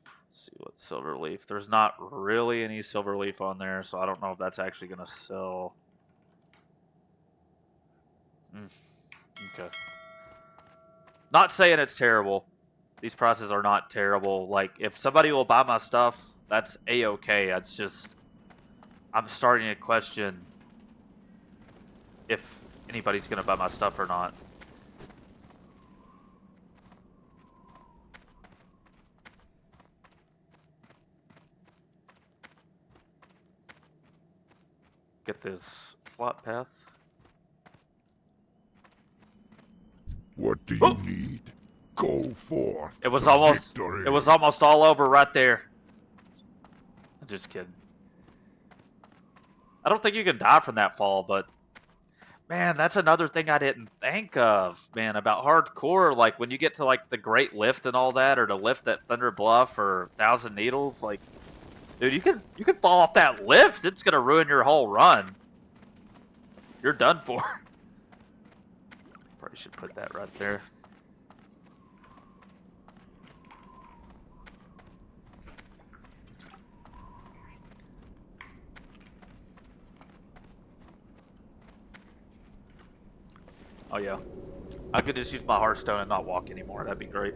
Let's see what silver leaf. There's not really any silver leaf on there, so I don't know if that's actually going to sell. Okay. Not saying it's terrible. These prices are not terrible. Like, if somebody will buy my stuff, that's a-okay. It's just, I'm starting to question if anybody's going to buy my stuff or not. Get this plot path. What do you need? Go forth. It was to almost victory. it was almost all over right there. I'm just kidding. I don't think you can die from that fall, but man, that's another thing I didn't think of, man, about hardcore. Like when you get to like the Great Lift and all that, or the lift at Thunder Bluff or Thousand Needles, like, dude, you can fall off that lift. It's gonna ruin your whole run. You're done for. Probably should put that right there. Oh yeah, I could just use my Hearthstone and not walk anymore. That'd be great.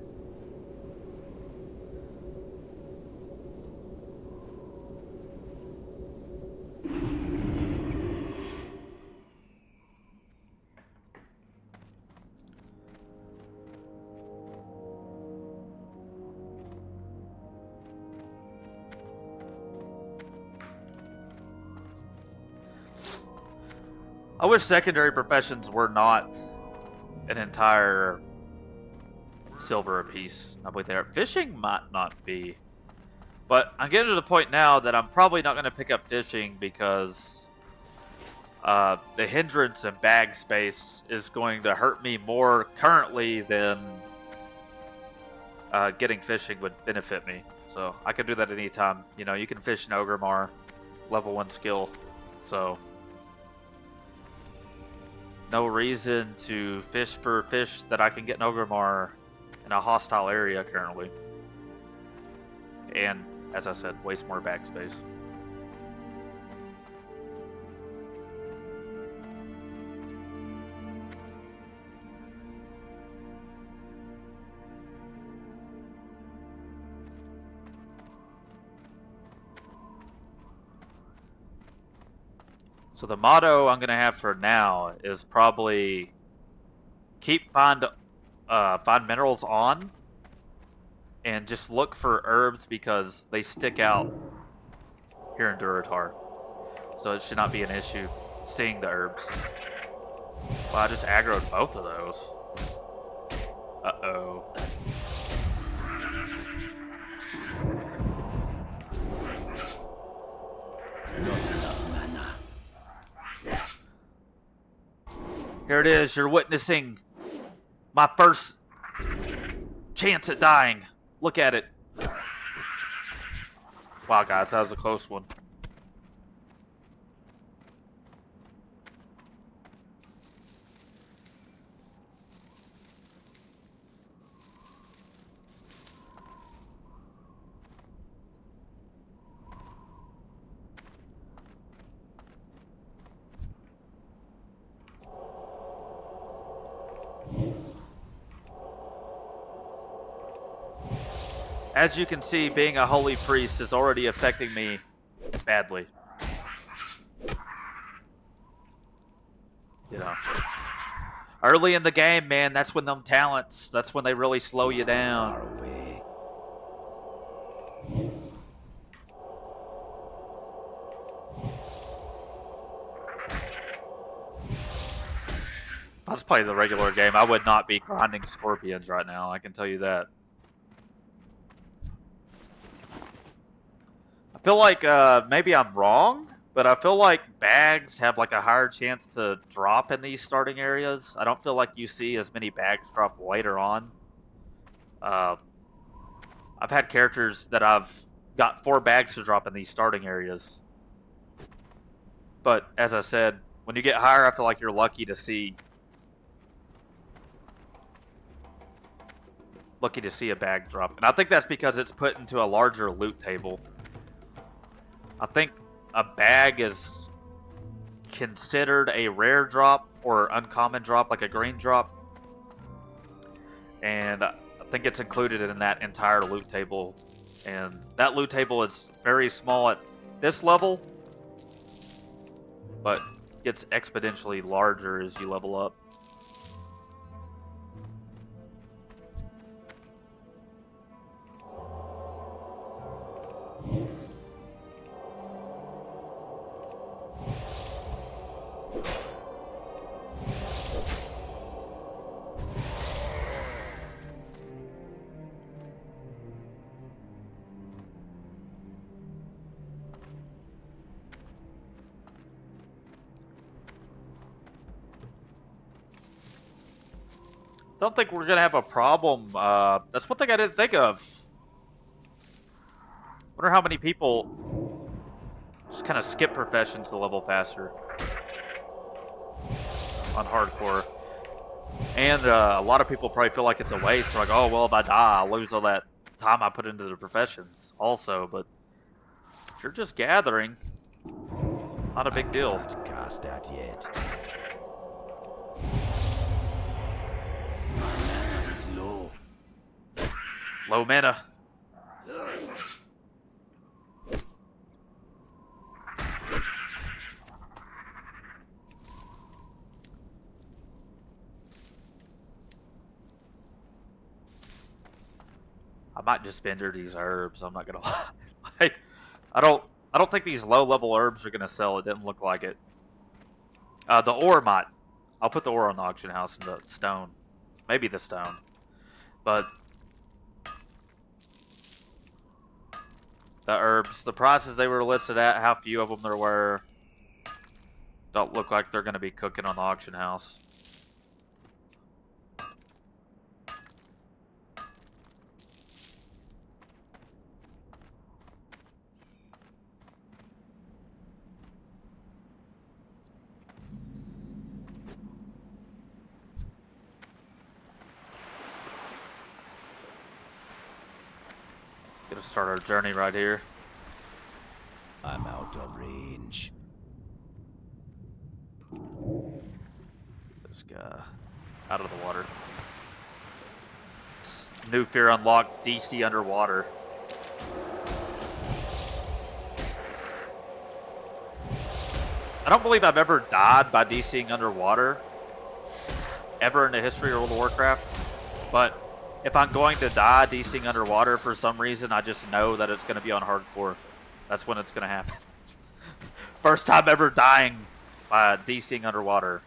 I wish secondary professions were not an entire silver apiece. I believe they are. Fishing might not be. But I'm getting to the point now that I'm probably not going to pick up fishing because the hindrance and bag space is going to hurt me more currently than getting fishing would benefit me. So I can do that anytime. You know, you can fish in Ogrimmar, level 1 skill. So no reason to fish for fish that I can get in Ogrimmar in a hostile area currently. And, as I said, waste more backspace. So the motto I'm gonna have for now is probably find minerals on, and just look for herbs because they stick out here in Durotar. So it should not be an issue seeing the herbs. Well, I just aggroed both of those. Uh-oh. Not enough mana. Here it is. You're witnessing my first chance at dying. Look at it. Wow, guys, that was a close one. As you can see, being a holy priest is already affecting me badly. You know. Early in the game, man, that's when them talents, that's when they really slow you down. Far away. If I was playing the regular game, I would not be grinding scorpions right now, I can tell you that. I feel like maybe I'm wrong, but I feel like bags have like a higher chance to drop in these starting areas. I don't feel like you see as many bags drop later on. I've had characters that I've got 4 bags to drop in these starting areas. But as I said, when you get higher, I feel like you're lucky to see a bag drop. And I think that's because it's put into a larger loot table. I think a bag is considered a rare drop or uncommon drop, like a green drop. And I think it's included in that entire loot table. And that loot table is very small at this level, but gets exponentially larger as you level up. Don't think we're gonna have a problem. That's one thing I didn't think of. Wonder how many people just kind of skip professions to level faster on hardcore. And a lot of people probably feel like it's a waste. They're like, oh, well, if I die, I'll lose all that time I put into the professions also. But if you're just gathering, not a big deal. Not cast that yet. Is low. Low mana. I might just vendor these herbs. I'm not gonna lie. Like, I don't think these low level herbs are gonna sell. It didn't look like it. The ore might. I'll put the ore on the auction house and the stone. Maybe the stone. But the herbs, the prices they were listed at, how few of them there were, don't look like they're gonna be cooking on the auction house. Gonna start our journey right here. I'm out of range. This guy out of the water. New fear unlocked, DC underwater. I don't believe I've ever died by DCing underwater, ever in the history of World of Warcraft. But if I'm going to die DCing underwater for some reason, I just know that it's going to be on hardcore. That's when it's going to happen. First time ever dying by DCing underwater.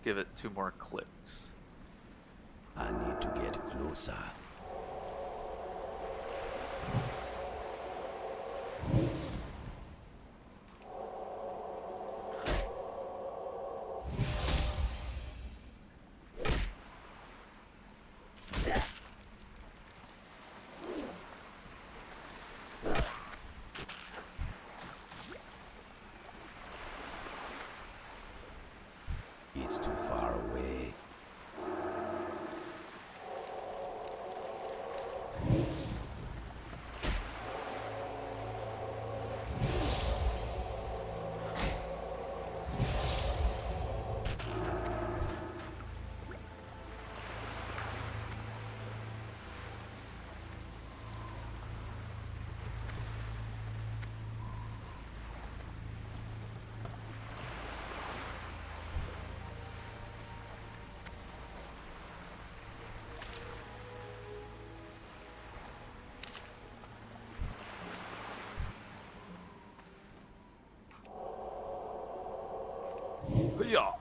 give it 2 more clicks. I need to get closer. It's too far away. Yeah.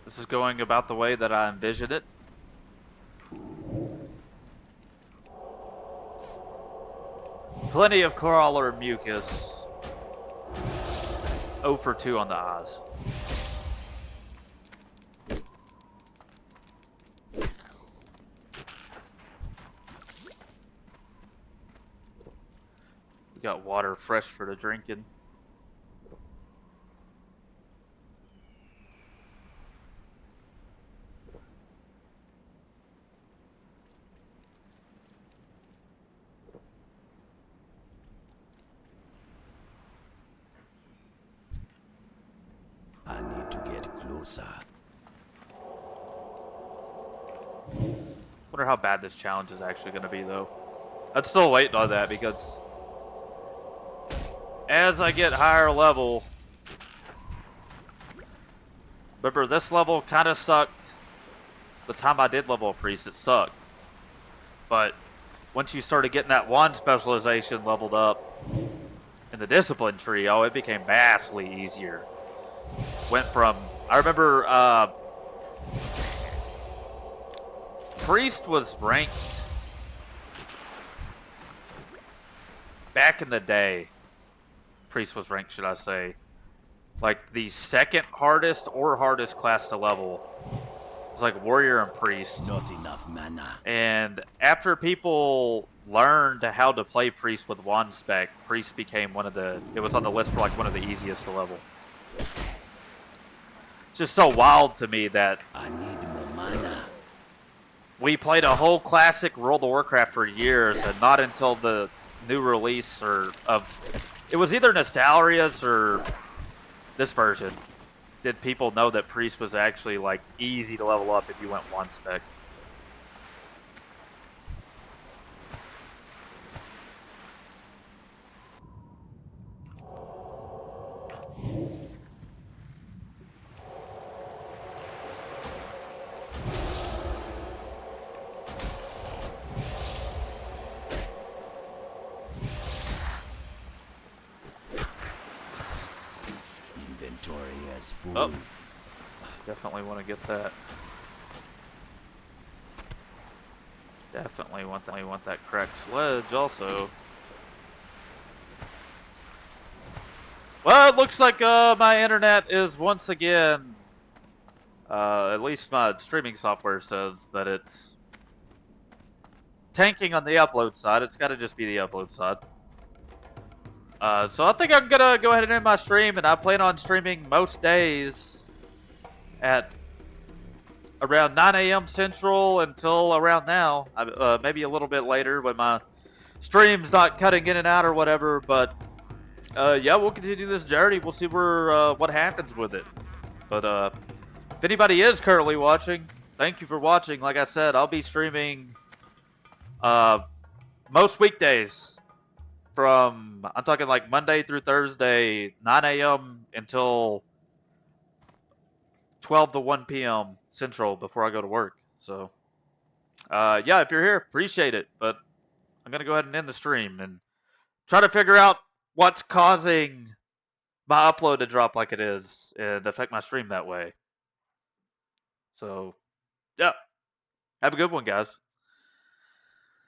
This is going about the way that I envisioned it. Plenty of crawler mucus. 0 for 2 on the eyes. We got water fresh for the drinking. I need to get closer. Wonder how bad this challenge is actually going to be, though. I'm still waiting on that because as I get higher level, remember this level kind of sucked. The time I did level a priest, it sucked. But once you started getting that wand specialization leveled up in the discipline tree, oh, it became vastly easier. Went from, I remember, priest was ranked back in the day. Priest was ranked, should I say, like the second hardest or hardest class to level. It was like warrior and priest. Not enough mana. And after people learned how to play priest with wand spec, priest became one of the, it was on the list for like one of the easiest to level. It's just so wild to me that I need more mana. we played a whole classic World of Warcraft for years, and not until the new release it was either Nostalria's or this version, did people know that priest was actually like easy to level up if you went one spec. Inventory is full. Oh, definitely want to get that. Definitely want that cracked sledge also. Well, it looks like my internet is once again, at least my streaming software says that it's tanking on the upload side. It's got to just be the upload side. So I think I'm gonna go ahead and end my stream, and I plan on streaming most days at around 9 a.m. Central until around now. Maybe a little bit later when my stream's not cutting in and out or whatever, but Yeah, we'll continue this journey. We'll see where what happens with it. But if anybody is currently watching, thank you for watching. Like I said, I'll be streaming most weekdays from, I'm talking like Monday through Thursday, 9 a.m. until 12 to 1 p.m. Central before I go to work. So, yeah, if you're here, appreciate it. But I'm going to go ahead and end the stream and try to figure out what's causing my upload to drop like it is and affect my stream that way. So, yeah, have a good one, guys.